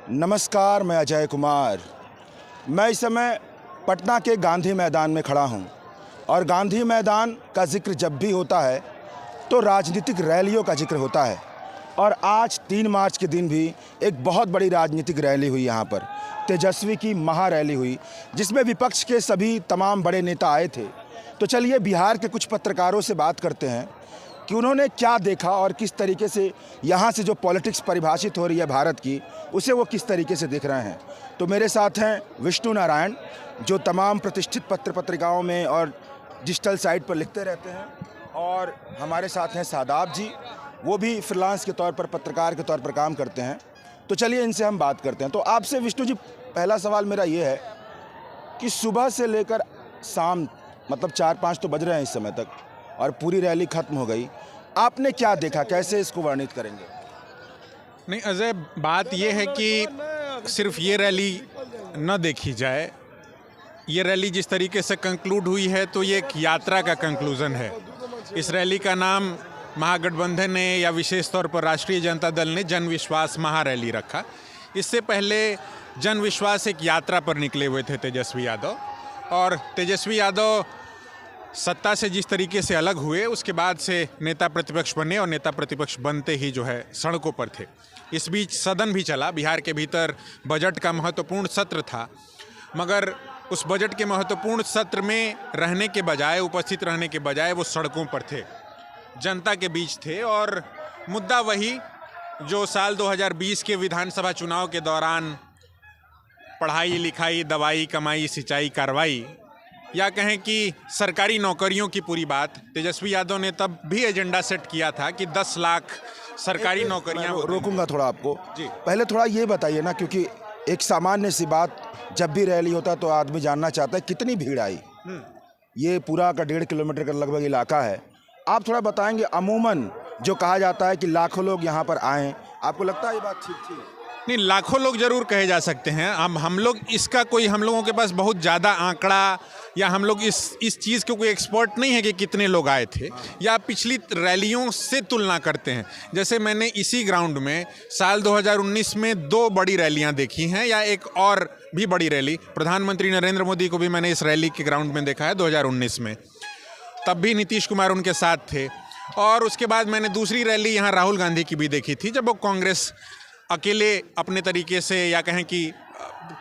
नमस्कार, मैं अजय कुमार। मैं इस समय पटना के गांधी मैदान में खड़ा हूं और गांधी मैदान का जिक्र जब भी होता है तो राजनीतिक रैलियों का जिक्र होता है। और आज 3 मार्च के दिन भी एक बहुत बड़ी राजनीतिक रैली हुई यहाँ पर, तेजस्वी की महारैली हुई, जिसमें विपक्ष के सभी तमाम बड़े नेता आए थे। तो चलिए बिहार के कुछ पत्रकारों से बात करते हैं कि उन्होंने क्या देखा और किस तरीके से यहाँ से जो पॉलिटिक्स परिभाषित हो रही है भारत की, उसे वो किस तरीके से देख रहे हैं। तो मेरे साथ हैं विष्णु नारायण, जो तमाम प्रतिष्ठित पत्रिकाओं में और डिजिटल साइट पर लिखते रहते हैं, और हमारे साथ हैं सादाब जी, वो भी फ्रीलांस के तौर पर पत्रकार के तौर पर काम करते हैं। तो चलिए इनसे हम बात करते हैं। तो आपसे विष्णु जी, पहला सवाल मेरा ये है कि सुबह से लेकर शाम, मतलब 4-5 तो बज रहे हैं इस समय तक, और पूरी रैली खत्म हो गई, आपने क्या देखा, कैसे इसको वर्णित करेंगे? नहीं अजय, बात यह है कि सिर्फ ये रैली न देखी जाए। ये रैली जिस तरीके से कंक्लूड हुई है तो ये एक यात्रा का कंक्लूज़न है। इस रैली का नाम महागठबंधन ने या विशेष तौर पर राष्ट्रीय जनता दल ने जन विश्वास महारैली रखा। इससे पहले जन विश्वास एक यात्रा पर निकले हुए थे तेजस्वी यादव, और तेजस्वी यादव सत्ता से जिस तरीके से अलग हुए उसके बाद से नेता प्रतिपक्ष बने, और नेता प्रतिपक्ष बनते ही जो है सड़कों पर थे। इस बीच सदन भी चला, बिहार के भीतर बजट का महत्वपूर्ण सत्र था, मगर उस बजट के महत्वपूर्ण सत्र में रहने के बजाय, उपस्थित रहने के बजाय वो सड़कों पर थे, जनता के बीच थे। और मुद्दा वही जो साल 2020 के विधानसभा चुनाव के दौरान पढ़ाई लिखाई, दवाई, कमाई, सिंचाई, कार्रवाई, या कहें कि सरकारी नौकरियों की पूरी बात, तेजस्वी यादव ने तब भी एजेंडा सेट किया था कि 10 लाख सरकारी नौकरियां। रोकूंगा थोड़ा आपको जी। पहले थोड़ा ये बताइए ना, क्योंकि एक सामान्य सी बात, जब भी रैली होता है तो आदमी जानना चाहता है कितनी भीड़ आई। ये पूरा का 1.5 किलोमीटर का लगभग इलाका है। आप थोड़ा बताएंगे, अमूमन जो कहा जाता है कि लाखों लोग यहाँ पर आए, आपको लगता है ये बात ठीक थी? नहीं, लाखों लोग जरूर कहे जा सकते हैं। हम लोग इसका कोई, हम लोगों के पास बहुत ज़्यादा आंकड़ा, या हम लोग इस चीज़ के कोई एक्सपर्ट नहीं है कि कितने लोग आए थे, या पिछली रैलियों से तुलना करते हैं। जैसे मैंने इसी ग्राउंड में साल 2019 में 2 बड़ी रैलियां देखी हैं, या एक और भी बड़ी रैली, प्रधानमंत्री नरेंद्र मोदी को भी मैंने इस रैली के ग्राउंड में देखा है 2019 में, तब भी नीतीश कुमार उनके साथ थे। और उसके बाद मैंने दूसरी रैली यहाँ राहुल गांधी की भी देखी थी, जब वो कांग्रेस अकेले अपने तरीके से, या कहें कि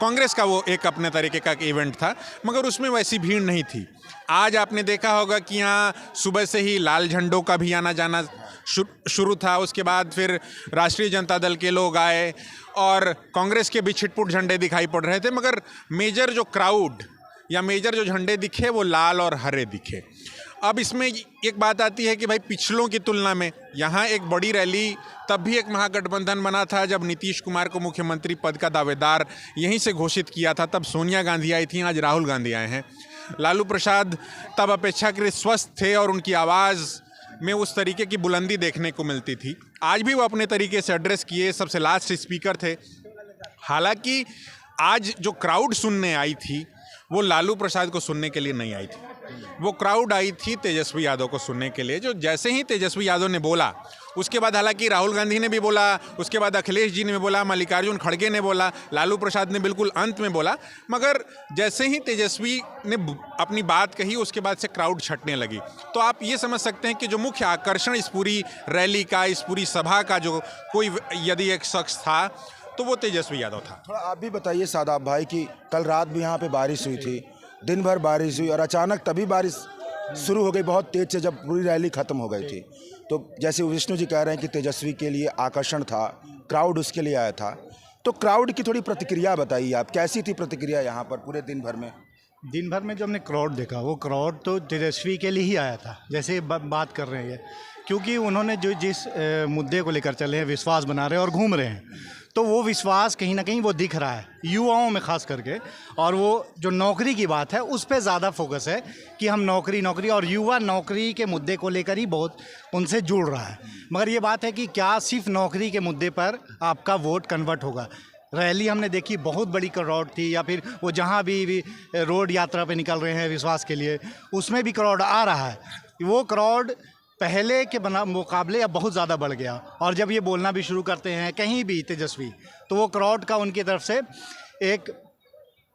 कांग्रेस का वो एक अपने तरीके का इवेंट था, मगर उसमें वैसी भीड़ नहीं थी। आज आपने देखा होगा कि यहाँ सुबह से ही लाल झंडों का भी आना जाना शुरू था। उसके बाद फिर राष्ट्रीय जनता दल के लोग आए, और कांग्रेस के भी छिटपुट झंडे दिखाई पड़ रहे थे, मगर मेजर जो क्राउड या मेजर जो झंडे दिखे वो लाल और हरे दिखे। अब इसमें एक बात आती है कि भाई पिछलों की तुलना में यहाँ एक बड़ी रैली, तब भी एक महागठबंधन बना था जब नीतीश कुमार को मुख्यमंत्री पद का दावेदार यहीं से घोषित किया था, तब सोनिया गांधी आई थी, आज राहुल गांधी आए हैं। लालू प्रसाद तब अपेक्षाकृत स्वस्थ थे और उनकी आवाज़ में उस तरीके की बुलंदी देखने को मिलती थी। आज भी वो अपने तरीके से एड्रेस किए, सबसे लास्ट स्पीकर थे। हालांकि आज जो क्राउड सुनने आई थी वो लालू प्रसाद को सुनने के लिए नहीं आई थी, वो क्राउड आई थी तेजस्वी यादव को सुनने के लिए। जो जैसे ही तेजस्वी यादव ने बोला, उसके बाद हालांकि राहुल गांधी ने भी बोला, उसके बाद अखिलेश जी ने भी बोला, मल्लिकार्जुन खड़गे ने बोला, लालू प्रसाद ने बिल्कुल अंत में बोला, मगर जैसे ही तेजस्वी ने अपनी बात कही उसके बाद से क्राउड छटने लगी। तो आप ये समझ सकते हैं कि जो मुख्य आकर्षण इस पूरी रैली का, इस पूरी सभा का जो कोई यदि एक शख्स था तो वो तेजस्वी यादव था। थोड़ा आप भी बताइए सादाब भाई कि कल रात भी यहाँ पे बारिश हुई थी, दिन भर बारिश हुई, और अचानक तभी बारिश शुरू हो गई बहुत तेज से जब पूरी रैली खत्म हो गई थी। तो जैसे विष्णु जी कह रहे हैं कि तेजस्वी के लिए आकर्षण था, क्राउड उसके लिए आया था, तो क्राउड की थोड़ी प्रतिक्रिया बताइए आप, कैसी थी प्रतिक्रिया यहाँ पर पूरे दिन भर में? दिन भर में जो हमने क्राउड देखा, वो क्राउड तो तेजस्वी के लिए ही आया था, जैसे बात कर रहे हैं, क्योंकि उन्होंने जो जिस मुद्दे को लेकर चले हैं, विश्वास बना रहे हैं और घूम रहे हैं, तो वो विश्वास कहीं ना कहीं वो दिख रहा है युवाओं में खास करके। और वो जो नौकरी की बात है उस पे ज़्यादा फोकस है कि हम नौकरी, और युवा नौकरी के मुद्दे को लेकर ही बहुत उनसे जुड़ रहा है। मगर ये बात है कि क्या सिर्फ नौकरी के मुद्दे पर आपका वोट कन्वर्ट होगा? रैली हमने देखी, बहुत बड़ी क्राउड थी, या फिर वो जहाँ भी रोड यात्रा पे निकल रहे हैं विश्वास के लिए, उसमें भी क्राउड आ रहा है। वो क्राउड पहले के बना मुकाबले अब बहुत ज़्यादा बढ़ गया। और जब ये बोलना भी शुरू करते हैं कहीं भी तेजस्वी, तो वो क्राउड का उनकी तरफ से एक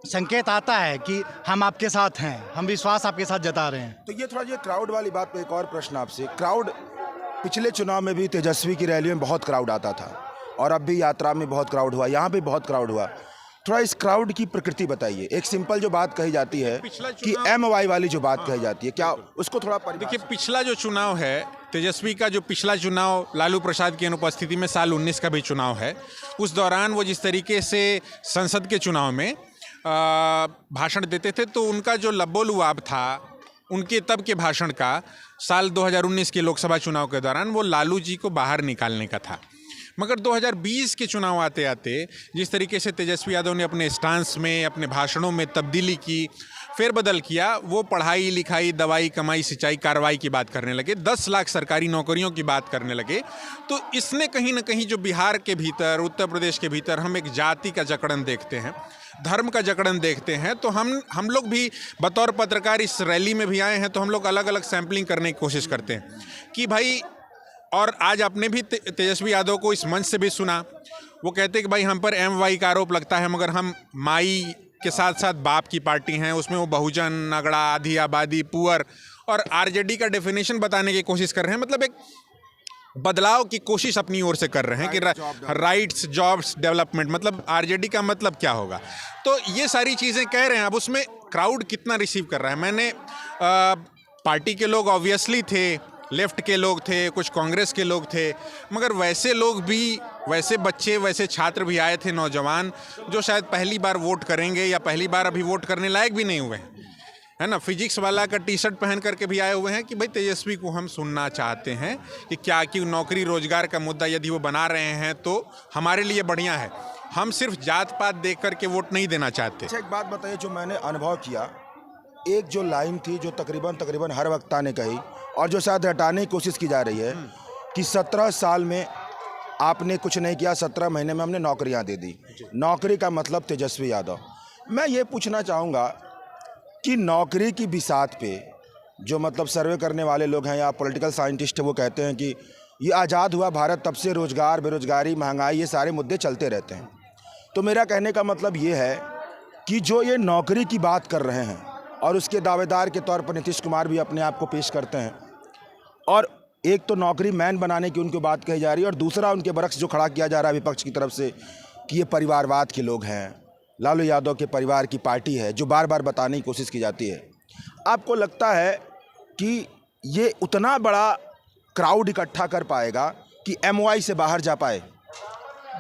संकेत आता है कि हम आपके साथ हैं, हम विश्वास आपके साथ जता रहे हैं। तो ये थोड़ा ये क्राउड वाली बात पे एक और प्रश्न आपसे। क्राउड पिछले चुनाव में भी तेजस्वी की रैली में बहुत क्राउड आता था और अब भी यात्रा में बहुत क्राउड हुआ, यहाँ भी बहुत क्राउड हुआ। थोड़ा इस क्राउड की प्रकृति बताइए। एक सिंपल जो बात कही जाती है कि MY वाली जो बात कही जाती है, क्या उसको थोड़ा देखिए, पिछला जो चुनाव है तेजस्वी का, जो पिछला चुनाव लालू प्रसाद की अनुपस्थिति में साल 19 का भी चुनाव है, उस दौरान वो जिस तरीके से संसद के चुनाव में भाषण देते थे, तो उनका जो लब्बो-लुआब था उनके तब के भाषण का साल 2019 के लोकसभा चुनाव के दौरान, वो लालू जी को बाहर निकालने का था। मगर 2020 के चुनाव आते आते जिस तरीके से तेजस्वी यादव ने अपने स्टांस में, अपने भाषणों में तब्दीली की, फेरबदल किया, वो पढ़ाई लिखाई, दवाई, कमाई, सिंचाई, कार्रवाई की बात करने लगे, 10 लाख सरकारी नौकरियों की बात करने लगे। तो इसने कहीं ना कहीं जो बिहार के भीतर, उत्तर प्रदेश के भीतर हम एक जाति का जकड़न देखते हैं, धर्म का जकड़न देखते हैं, तो हम लोग भी बतौर पत्रकार इस रैली में भी आए हैं, तो हम लोग अलग अलग सैम्पलिंग करने की कोशिश करते हैं कि भाई, और आज आपने भी तेजस्वी यादव को इस मंच से भी सुना, वो कहते हैं कि भाई हम पर MY का आरोप लगता है, मगर हम माई के साथ साथ बाप की पार्टी हैं, उसमें वो बहुजन, नगड़ा, आधी आबादी, पुअर और RJD का डेफिनेशन बताने की कोशिश कर रहे हैं। मतलब एक बदलाव की कोशिश अपनी ओर से कर रहे हैं कि राइट्स, जॉब्स, डेवलपमेंट, मतलब RJD का मतलब क्या होगा। तो ये सारी चीज़ें कह रहे हैं। अब उसमें क्राउड कितना रिसीव कर रहा है, मैंने पार्टी के लोग ऑब्वियसली थे, लेफ्ट के लोग थे, कुछ कांग्रेस के लोग थे, मगर वैसे लोग भी, वैसे बच्चे, वैसे छात्र भी आए थे, नौजवान, जो शायद पहली बार वोट करेंगे या पहली बार अभी वोट करने लायक भी नहीं हुए हैं, है ना। फिजिक्स वाला का टी-शर्ट पहन करके भी आए हुए हैं कि भाई तेजस्वी को हम सुनना चाहते हैं कि क्या कि नौकरी रोजगार का मुद्दा यदि वो बना रहे हैं तो हमारे लिए बढ़िया है, हम सिर्फ जात पात देख करके वोट नहीं देना चाहते। अच्छा, एक बात बताइए जो मैंने अनुभव किया, एक जो लाइन थी जो तकरीबन हर वक्ता ने कही और जो शायद हटाने की कोशिश की जा रही है कि 17 साल में आपने कुछ नहीं किया, 17 महीने में हमने नौकरियां दे दी। नौकरी का मतलब तेजस्वी यादव। मैं ये पूछना चाहूँगा कि नौकरी की बिसात पे जो मतलब सर्वे करने वाले लोग हैं या पॉलिटिकल साइंटिस्ट, वो कहते हैं कि ये आज़ाद हुआ भारत तब से रोज़गार, बेरोज़गारी, महंगाई, ये सारे मुद्दे चलते रहते हैं। तो मेरा कहने का मतलब ये है कि जो ये नौकरी की बात कर रहे हैं और उसके दावेदार के तौर पर नीतीश कुमार भी अपने आप को पेश करते हैं, और एक तो नौकरी मैन बनाने की उनको बात कही जा रही है और दूसरा उनके बरक्स जो खड़ा किया जा रहा है विपक्ष की तरफ से कि ये परिवारवाद के लोग हैं, लालू यादव के परिवार की पार्टी है, जो बार बार बताने की कोशिश की जाती है। आपको लगता है कि ये उतना बड़ा क्राउड इकट्ठा कर पाएगा कि MY से बाहर जा पाए?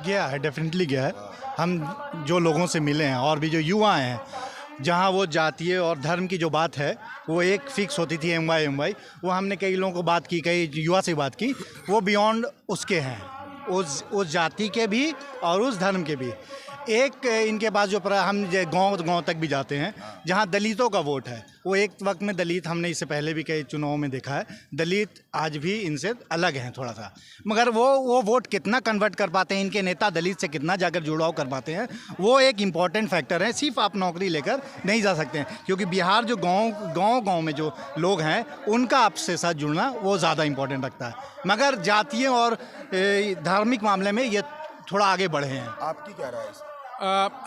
गया है, डेफिनेटली गया है। हम जो लोगों से मिले हैं और भी जो युवा हैं, जहाँ वो जातीय और धर्म की जो बात है वो एक फिक्स होती थी MY, वो हमने कई लोगों को बात की, कई युवा से बात की, वो बियॉन्ड उसके हैं, उस जाति के भी और उस धर्म के भी। एक इनके पास जो हम गांव तक भी जाते हैं जहां दलितों का वोट है, वो एक वक्त में दलित, हमने इससे पहले भी कई चुनाव में देखा है, दलित आज भी इनसे अलग हैं थोड़ा सा, मगर वो वोट कितना कन्वर्ट कर पाते हैं, इनके नेता दलित से कितना जाकर जुड़ाव कर पाते हैं, वो एक इम्पॉर्टेंट फैक्टर है। सिर्फ आप नौकरी लेकर नहीं जा सकते हैं, क्योंकि बिहार जो गाँव में जो लोग हैं उनका आपसे साथ जुड़ना वो ज़्यादा इम्पॉर्टेंट रखता है। मगर जातीय और धार्मिक मामले में ये थोड़ा आगे बढ़े हैं। आपकी क्या राय है?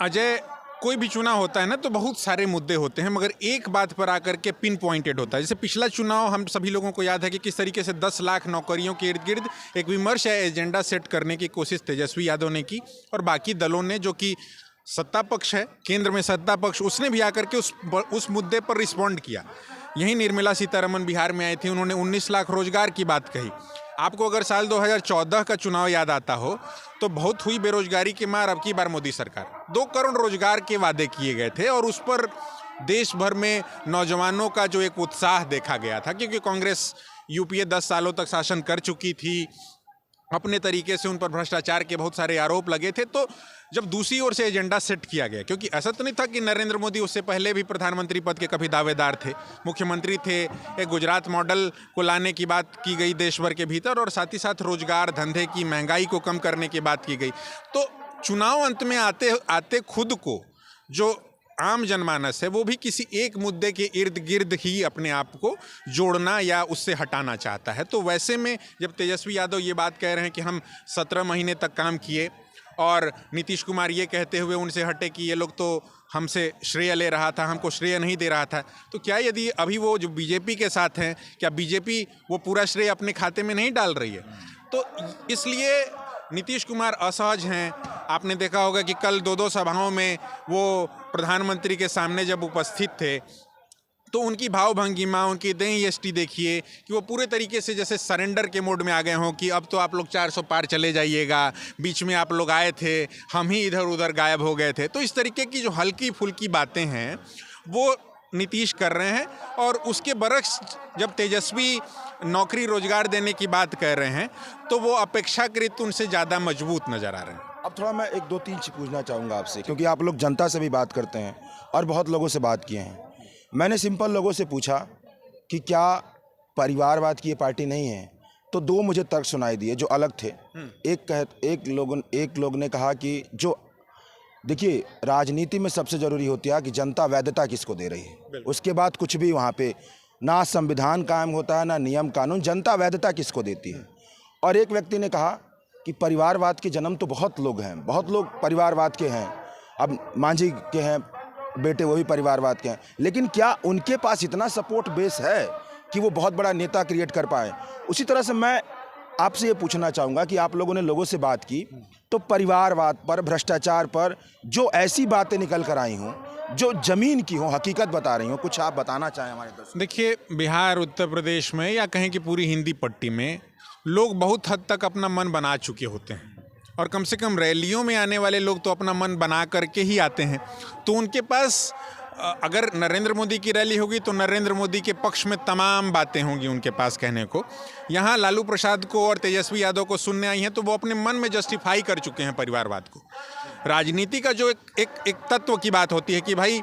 अजय, कोई भी चुनाव होता है ना तो बहुत सारे मुद्दे होते हैं, मगर एक बात पर आकर के पिन पॉइंटेड होता है। जैसे पिछला चुनाव हम सभी लोगों को याद है कि किस तरीके से 10 लाख नौकरियों के इर्द गिर्द एक विमर्श या एजेंडा सेट करने की कोशिश तेजस्वी यादव ने की और बाकी दलों ने, जो कि सत्ता पक्ष है, केंद्र में सत्ता पक्ष, उसने भी आकर के उस मुद्दे पर रिस्पॉन्ड किया। यही निर्मला सीतारमण बिहार में आई थी, उन्होंने 19 लाख रोजगार की बात कही। आपको अगर साल 2014 का चुनाव याद आता हो तो बहुत हुई बेरोजगारी की मार, अब की बार मोदी सरकार 2 करोड़ रोजगार के वादे किए गए थे और उस पर देश भर में नौजवानों का जो एक उत्साह देखा गया था, क्योंकि कांग्रेस यूपीए 10 सालों तक शासन कर चुकी थी, अपने तरीके से उन पर भ्रष्टाचार के बहुत सारे आरोप लगे थे। तो जब दूसरी ओर से एजेंडा सेट किया गया, क्योंकि ऐसा तो नहीं था कि नरेंद्र मोदी उससे पहले भी प्रधानमंत्री पद के कभी दावेदार थे, मुख्यमंत्री थे, एक गुजरात मॉडल को लाने की बात की गई देश भर के भीतर और साथ ही साथ रोजगार, धंधे की, महंगाई को कम करने की बात की गई। तो चुनाव अंत में आते आते खुद को जो आम जनमानस है वो भी किसी एक मुद्दे के इर्द गिर्द ही अपने आप को जोड़ना या उससे हटाना चाहता है। तो वैसे में जब तेजस्वी यादव ये बात कह रहे हैं कि हम 17 महीने तक काम किए और नीतीश कुमार ये कहते हुए उनसे हटे कि ये लोग तो हमसे श्रेय ले रहा था, हमको श्रेय नहीं दे रहा था, तो क्या यदि अभी वो जो बीजेपी के साथ हैं, क्या बीजेपी वो पूरा श्रेय अपने खाते में नहीं डाल रही है? तो इसलिए नीतीश कुमार असहज हैं। आपने देखा होगा कि कल 2-2 सभाओं में वो प्रधानमंत्री के सामने जब उपस्थित थे तो उनकी भाव भंगिमा, उनकी देह यष्टि देखिए कि वो पूरे तरीके से जैसे सरेंडर के मोड में आ गए हों कि अब तो आप लोग 400 पार चले जाइएगा, बीच में आप लोग आए थे, हम ही इधर उधर गायब हो गए थे। तो इस तरीके की जो हल्की फुल्की बातें हैं वो नीतीश कर रहे हैं। और उसके बरक्स जब तेजस्वी नौकरी रोजगार देने की बात कर रहे हैं तो वो अपेक्षाकृत उनसे ज़्यादा मजबूत नज़र आ रहे हैं। अब थोड़ा मैं 1-2-3 चीज़ पूछना चाहूँगा आपसे, क्योंकि आप लोग जनता से भी बात करते हैं और बहुत लोगों से बात किए हैं। मैंने सिंपल लोगों से पूछा कि क्या परिवारवाद की ये पार्टी नहीं है, तो 2 मुझे तर्क सुनाई दिए जो अलग थे। एक लोग ने कहा कि जो देखिए राजनीति में सबसे ज़रूरी होती है कि जनता वैधता किसको दे रही है, उसके बाद कुछ भी वहाँ पे ना संविधान कायम होता है ना नियम कानून, जनता वैधता किसको देती है। और एक व्यक्ति ने कहा कि परिवारवाद के जन्म तो बहुत लोग हैं, बहुत लोग परिवारवाद के हैं, अब मांझी के हैं बेटे वो भी परिवारवाद के हैं, लेकिन क्या उनके पास इतना सपोर्ट बेस है कि वो बहुत बड़ा नेता क्रिएट कर पाए? उसी तरह से मैं आपसे ये पूछना चाहूँगा कि आप लोगों ने लोगों से बात की तो परिवारवाद पर, भ्रष्टाचार पर जो ऐसी बातें निकल कर आई हों जो ज़मीन की हो, हकीकत बता रही हो, कुछ आप बताना चाहें हमारे दर्शकों? देखिए, बिहार, उत्तर प्रदेश में या कहें कि पूरी हिंदी पट्टी में लोग बहुत हद तक अपना मन बना चुके होते हैं और कम से कम रैलियों में आने वाले लोग तो अपना मन बना करके ही आते हैं। तो उनके पास अगर नरेंद्र मोदी की रैली होगी तो नरेंद्र मोदी के पक्ष में तमाम बातें होंगी उनके पास कहने को। यहाँ लालू प्रसाद को और तेजस्वी यादव को सुनने आई हैं तो वो अपने मन में जस्टिफाई कर चुके हैं परिवारवाद को। राजनीति का जो एक तत्व की बात होती है कि भाई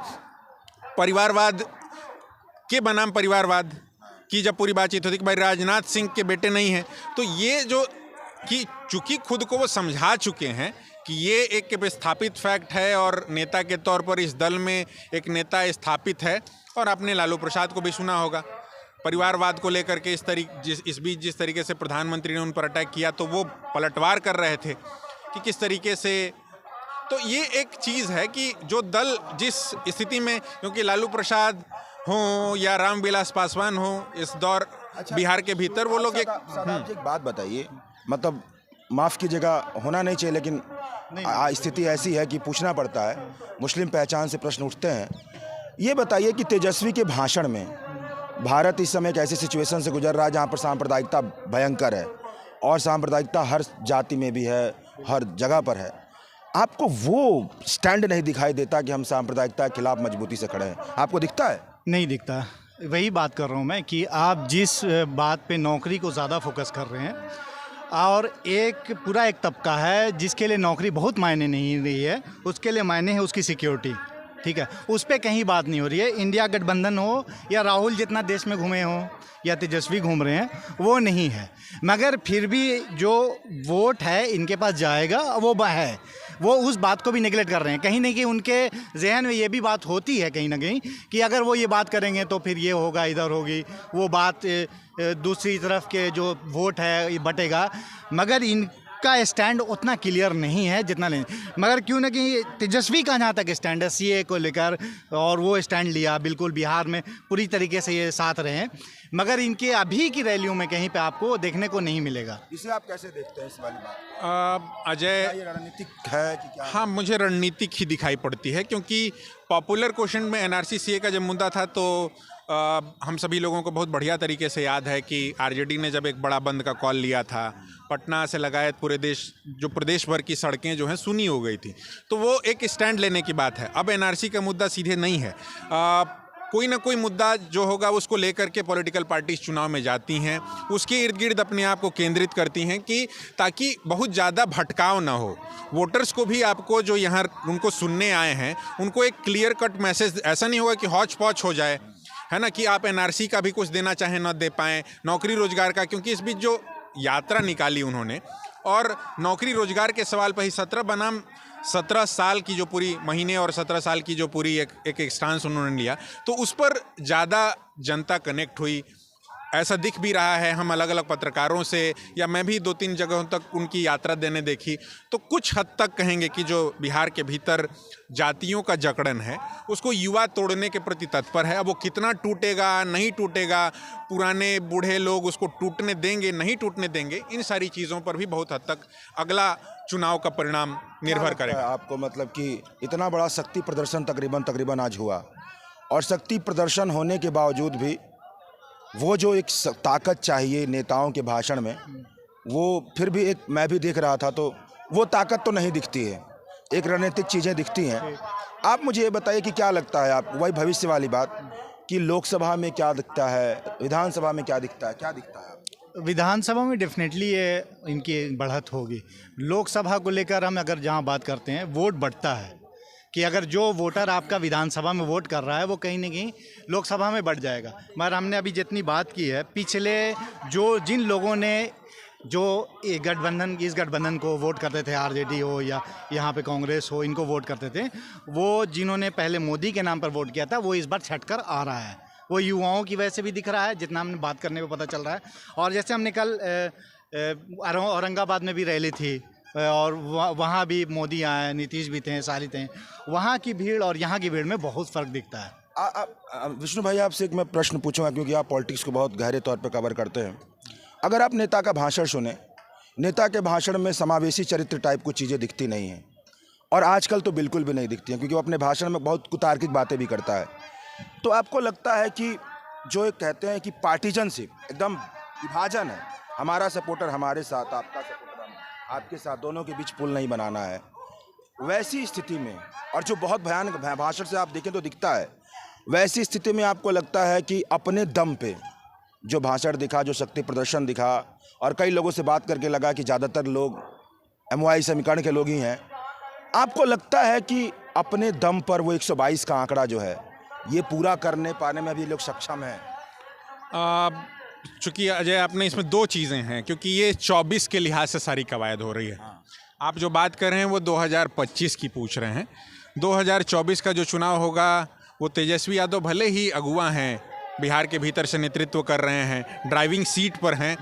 परिवारवाद के बनाम परिवारवाद की जब पूरी बातचीत होती है कि भाई राजनाथ सिंह के बेटे नहीं हैं, तो ये जो कि चूंकि खुद को वो समझा चुके हैं कि ये एक स्थापित फैक्ट है और नेता के तौर पर इस दल में एक नेता स्थापित है। और आपने लालू प्रसाद को भी सुना होगा परिवारवाद को लेकर के इस बीच जिस तरीके से प्रधानमंत्री ने उन पर अटैक किया तो वो पलटवार कर रहे थे कि किस तरीके से। तो ये एक चीज़ है कि जो दल जिस स्थिति में, क्योंकि लालू प्रसाद हों या रामविलास पासवान हों इस दौर बिहार के भीतर वो लोग एक बात बताइए, मतलब माफ़ कीजिएगा होना नहीं चाहिए लेकिन स्थिति ऐसी है कि पूछना पड़ता है, मुस्लिम पहचान से प्रश्न उठते हैं। ये बताइए कि तेजस्वी के भाषण में भारत इस समय एक ऐसी सिचुएशन से गुजर रहा है जहाँ पर सांप्रदायिकता भयंकर है और सांप्रदायिकता हर जाति में भी है, हर जगह पर है। आपको वो स्टैंड नहीं दिखाई देता कि हम सांप्रदायिकता के खिलाफ मजबूती से खड़े हैं? आपको दिखता है? नहीं दिखता। वही बात कर रहा हूँ मैं कि आप जिस बात पे नौकरी को ज़्यादा फोकस कर रहे हैं और एक पूरा एक तबका है जिसके लिए नौकरी बहुत मायने नहीं रही है, उसके लिए मायने है उसकी सिक्योरिटी, ठीक है, उस पर कहीं बात नहीं हो रही है। इंडिया गठबंधन हो या राहुल जितना देश में घूमे हों या तेजस्वी घूम रहे हैं वो नहीं है, मगर फिर भी जो वोट है इनके पास जाएगा वो है, वो उस बात को भी नेगलेक्ट कर रहे हैं। कहीं ना कहीं उनके जहन में ये भी बात होती है कहीं ना कहीं कि अगर वो ये बात करेंगे तो फिर ये होगा, इधर होगी वो बात, दूसरी तरफ के जो वोट है ये बटेगा, मगर इनका स्टैंड उतना क्लियर नहीं है जितना लें। मगर क्यों ना कि तेजस्वी का जहाँ तक स्टैंड है सीए को लेकर, और वो स्टैंड लिया बिल्कुल, बिहार में पूरी तरीके से ये साथ रहे, मगर इनके अभी की रैलियों में कहीं पे आपको देखने को नहीं मिलेगा। इसे आप कैसे देखते हैं इस वाली बात? अजय, ये रणनीतिक है कि क्या? हाँ, मुझे रणनीतिक ही दिखाई पड़ती है, क्योंकि पॉपुलर क्वेश्चन में एनआरसी सीए का जब मुद्दा था तो हम सभी लोगों को बहुत बढ़िया तरीके से याद है कि आरजेडी ने जब एक बड़ा बंद का कॉल लिया था, पटना से लगाए पूरे देश, जो प्रदेश भर की सड़कें जो हैं सुनी हो गई थी, तो वो एक स्टैंड लेने की बात है। अब एनआरसी का मुद्दा सीधे नहीं है, कोई ना कोई मुद्दा जो होगा उसको लेकर के पॉलिटिकल पार्टीज चुनाव में जाती हैं, उसके इर्द गिर्द अपने आप को केंद्रित करती हैं कि ताकि बहुत ज़्यादा भटकाव ना हो। वोटर्स को भी आपको जो यहाँ उनको सुनने आए हैं उनको एक क्लियर कट मैसेज, ऐसा नहीं होगा कि हौच पौच हो जाए, है ना, कि आप एनआरसी का भी कुछ देना चाहें ना दे पाएँ, नौकरी रोजगार का, क्योंकि इस बीच जो यात्रा निकाली उन्होंने और नौकरी रोजगार के सवाल पर ही 17 बनाम 17 साल की जो पूरी महीने और 17 साल की जो पूरी एक स्टांस उन्होंने लिया, तो उस पर ज़्यादा जनता कनेक्ट हुई, ऐसा दिख भी रहा है। हम अलग अलग पत्रकारों से या मैं भी 2-3 जगहों तक उनकी यात्रा देने देखी, तो कुछ हद तक कहेंगे कि जो बिहार के भीतर जातियों का जकड़न है उसको युवा तोड़ने के प्रति तत्पर है। अब वो कितना टूटेगा नहीं टूटेगा, पुराने बूढ़े लोग उसको टूटने देंगे नहीं टूटने देंगे, इन सारी चीज़ों पर भी बहुत हद तक अगला चुनाव का परिणाम निर्भर करेगा। आपको मतलब कि इतना बड़ा शक्ति प्रदर्शन तकरीबन आज हुआ, और शक्ति प्रदर्शन होने के बावजूद भी वो जो एक ताकत चाहिए नेताओं के भाषण में, वो फिर भी एक मैं भी देख रहा था तो वो ताकत तो नहीं दिखती है, एक रणनीतिक चीज़ें दिखती हैं। आप मुझे ये बताइए कि क्या लगता है, आप वही भविष्य वाली बात कि लोकसभा में क्या दिखता है, विधानसभा में क्या दिखता है? विधानसभा में डेफिनेटली ये इनकी बढ़त होगी। लोकसभा को लेकर हम अगर जहाँ बात करते हैं, वोट बढ़ता है कि अगर जो वोटर आपका विधानसभा में वोट कर रहा है वो कहीं ना कहीं लोकसभा में बढ़ जाएगा। मगर हमने अभी जितनी बात की है, पिछले जिन लोगों ने जो इस गठबंधन को वोट करते थे, आरजेडी हो या यहाँ पे कांग्रेस हो, इनको वोट करते थे, वो जिन्होंने पहले मोदी के नाम पर वोट किया था वो इस बार छटकर आ रहा है। वो युवाओं की वजह से भी दिख रहा है, जितना हमने बात करने में पता चल रहा है। और जैसे हमने कल औरंगाबाद में भी रैली थी और वहाँ भी मोदी आए, नीतीश भी थे, सारी थे, वहाँ की भीड़ और यहाँ की भीड़ में बहुत फ़र्क दिखता है। विष्णु भाई, आपसे एक मैं प्रश्न पूछूंगा क्योंकि आप पॉलिटिक्स को बहुत गहरे तौर पे कवर करते हैं। अगर आप नेता का भाषण सुने, नेता के भाषण में समावेशी चरित्र टाइप कुछ चीज़ें दिखती नहीं हैं, और आजकल तो बिल्कुल भी नहीं दिखती हैं क्योंकि वो अपने भाषण में बहुत कुतार्किक बातें भी करता है। तो आपको लगता है कि जो एक कहते हैं कि पार्टीजनशिप, एकदम विभाजन है, हमारा सपोर्टर हमारे साथ, आपका सपोर्टर आपके साथ, दोनों के बीच पुल नहीं बनाना है, वैसी स्थिति में, और जो बहुत भयानक भाषण से आप देखें तो दिखता है, वैसी स्थिति में आपको लगता है कि अपने दम पे जो भाषण दिखा, जो शक्ति प्रदर्शन दिखा, और कई लोगों से बात करके लगा कि ज़्यादातर लोग MY समीकरण के लोग ही हैं, आपको लगता है कि अपने दम पर वो 122 का आंकड़ा जो है ये पूरा करने पाने में भी लोग सक्षम हैं? चूँकि अजय, आपने इसमें 2 चीज़ें हैं, क्योंकि ये 24 के लिहाज से सारी कवायद हो रही है। आप जो बात कर रहे हैं वो 2025 की पूछ रहे हैं। 2024 का जो चुनाव होगा वो तेजस्वी यादव भले ही अगुवा हैं, बिहार के भीतर से नेतृत्व कर रहे हैं, ड्राइविंग सीट पर हैं,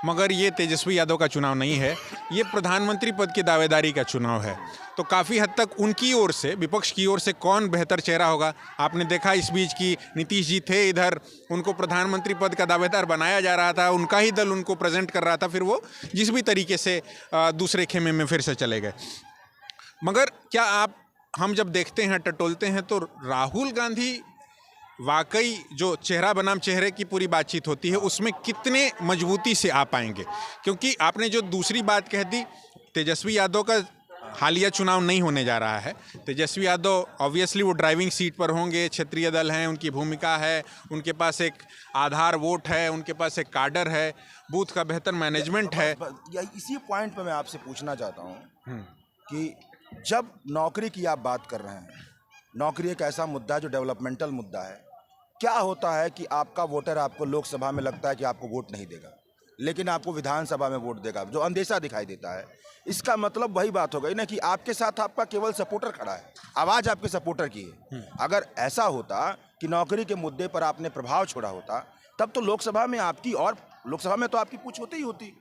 मगर ये तेजस्वी यादव का चुनाव नहीं है, ये प्रधानमंत्री पद की दावेदारी का चुनाव है। तो काफ़ी हद तक उनकी ओर से, विपक्ष की ओर से कौन बेहतर चेहरा होगा, आपने देखा इस बीच की नीतीश जी थे इधर, उनको प्रधानमंत्री पद का दावेदार बनाया जा रहा था, उनका ही दल उनको प्रेजेंट कर रहा था, फिर वो जिस भी तरीके से दूसरे खेमे में फिर से चले गए। मगर क्या हम जब देखते हैं, टटोलते हैं, तो राहुल गांधी वाकई जो चेहरा बनाम चेहरे की पूरी बातचीत होती है उसमें कितने मजबूती से आ पाएंगे? क्योंकि आपने जो दूसरी बात कह दी, तेजस्वी यादव का हालिया चुनाव नहीं होने जा रहा है। तेजस्वी यादव ऑब्वियसली वो ड्राइविंग सीट पर होंगे, क्षेत्रीय दल हैं, उनकी भूमिका है, उनके पास एक आधार वोट है, उनके पास एक काडर है, बूथ का बेहतर मैनेजमेंट है। इसी पॉइंट पर मैं आपसे पूछना चाहता हूँ कि जब नौकरी की आप बात कर रहे हैं, नौकरी एक ऐसा मुद्दा है जो डेवलपमेंटल मुद्दा है, क्या होता है कि आपका वोटर आपको लोकसभा में लगता है कि आपको वोट नहीं देगा, लेकिन आपको विधानसभा में वोट देगा, जो अंदेशा दिखाई देता है। इसका मतलब वही बात हो गई ना कि आपके साथ आपका केवल सपोर्टर खड़ा है, आवाज़ आपके सपोर्टर की है। अगर ऐसा होता कि नौकरी के मुद्दे पर आपने प्रभाव छोड़ा होता, तब तो लोकसभा में आपकी, और लोकसभा में तो आपकी पूछ होती ही होती।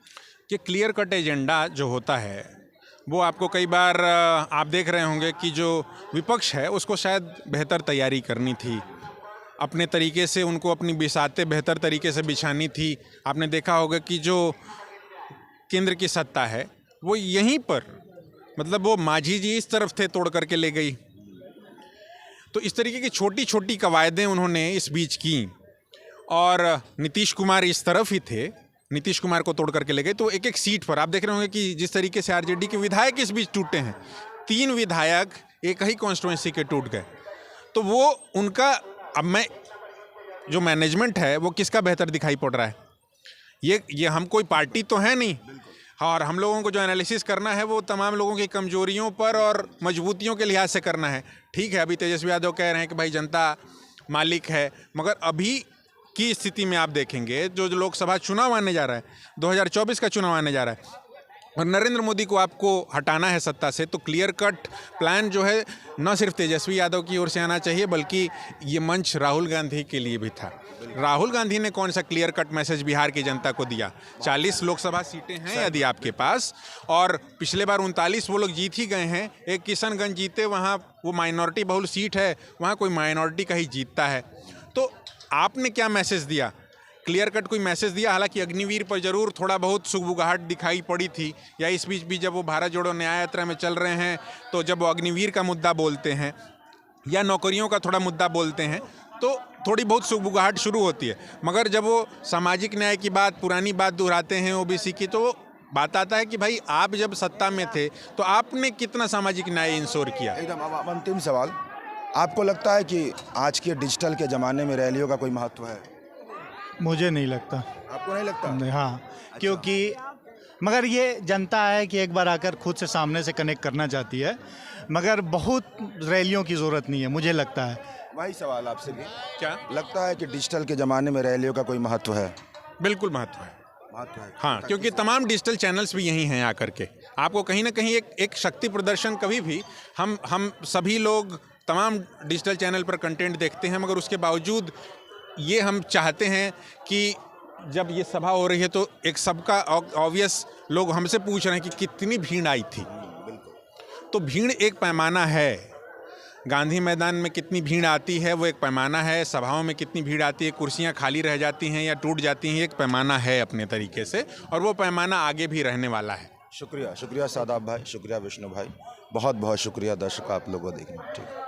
कि क्लियर कट एजेंडा जो होता है वो आपको कई बार आप देख रहे होंगे कि जो विपक्ष है उसको शायद बेहतर तैयारी करनी थी, अपने तरीके से उनको अपनी बिसातें बेहतर तरीके से बिछानी थी। आपने देखा होगा कि जो केंद्र की सत्ता है वो यहीं पर, मतलब वो माझी जी इस तरफ थे, तोड़ करके ले गई। तो इस तरीके की छोटी छोटी कवायदें उन्होंने इस बीच की, और नीतीश कुमार इस तरफ ही थे, नीतीश कुमार को तोड़ करके ले गए। तो एक एक सीट पर आप देख रहे होंगे कि जिस तरीके से आरजेडी के विधायक इस बीच टूटे हैं, 3 विधायक एक ही कॉन्स्टिट्यूएंसी के टूट गए। तो वो उनका, अब मैं जो मैनेजमेंट है वो किसका बेहतर दिखाई पड़ रहा है? ये हम कोई पार्टी तो है नहीं, और हम लोगों को जो एनालिसिस करना है वो तमाम लोगों की कमजोरियों पर और मजबूतियों के लिहाज से करना है। ठीक है, अभी तेजस्वी यादव कह रहे हैं कि भाई जनता मालिक है, मगर अभी की स्थिति में आप देखेंगे जो लोकसभा चुनाव आने जा रहा है, 2024 का चुनाव आने जा रहा है, और नरेंद्र मोदी को आपको हटाना है सत्ता से, तो क्लियर कट प्लान जो है न सिर्फ तेजस्वी यादव की ओर से आना चाहिए, बल्कि ये मंच राहुल गांधी के लिए भी था। राहुल गांधी ने कौन सा क्लियर कट मैसेज बिहार की जनता को दिया? 40 लोकसभा सीटें हैं यदि आपके पास, और पिछले बार 39 वो लोग जीत ही गए हैं। एक किशनगंज जीते, वहाँ वो माइनॉरिटी बहुल सीट है, वहाँ कोई माइनॉरिटी का ही जीतता है। तो आपने क्या मैसेज दिया? क्लियर कट कोई मैसेज दिया? हालांकि अग्निवीर पर जरूर थोड़ा बहुत सुगबुगाहट दिखाई पड़ी थी, या इस बीच भी जब वो भारत जोड़ो न्याय यात्रा में चल रहे हैं, तो जब वो अग्निवीर का मुद्दा बोलते हैं या नौकरियों का थोड़ा मुद्दा बोलते हैं, तो थोड़ी बहुत सुगबुगाहट शुरू होती है। मगर जब वो सामाजिक न्याय की बात, पुरानी बात दोहराते हैं ओबीसी की, तो बात आता है कि भाई आप जब सत्ता में थे तो आपने कितना सामाजिक न्याय इंश्योर किया? एकदम। अब अंतिम सवाल, आपको लगता है कि आज के डिजिटल के ज़माने में रैलियों का कोई महत्व है? मुझे नहीं लगता। आपको नहीं लगता? नहीं, हाँ, क्योंकि मगर ये जनता है कि एक बार आकर खुद से सामने से कनेक्ट करना चाहती है, मगर बहुत रैलियों की ज़रूरत नहीं है, मुझे लगता है। वही सवाल आपसे भी, क्या लगता है कि डिजिटल के ज़माने में रैलियों का कोई महत्व है? बिल्कुल महत्व है। महत्व है, हाँ, क्योंकि तमाम डिजिटल चैनल्स भी यही हैं आकर के। आपको कहीं ना कहीं एक शक्ति प्रदर्शन, कभी भी हम सभी लोग तमाम डिजिटल चैनल पर कंटेंट देखते हैं, मगर उसके बावजूद ये हम चाहते हैं कि जब ये सभा हो रही है तो एक सबका ऑब्वियस लोग हमसे पूछ रहे हैं कि कितनी भीड़ आई थी। तो भीड़ एक पैमाना है, गांधी मैदान में कितनी भीड़ आती है वो एक पैमाना है, सभाओं में कितनी भीड़ आती है, कुर्सियां खाली रह जाती हैं या टूट जाती हैं, एक पैमाना है अपने तरीके से, और वो पैमाना आगे भी रहने वाला है। शुक्रिया, शुक्रिया सादाब भाई, शुक्रिया विष्णु भाई, बहुत बहुत शुक्रिया दर्शक आप लोगों को देखने। ठीक।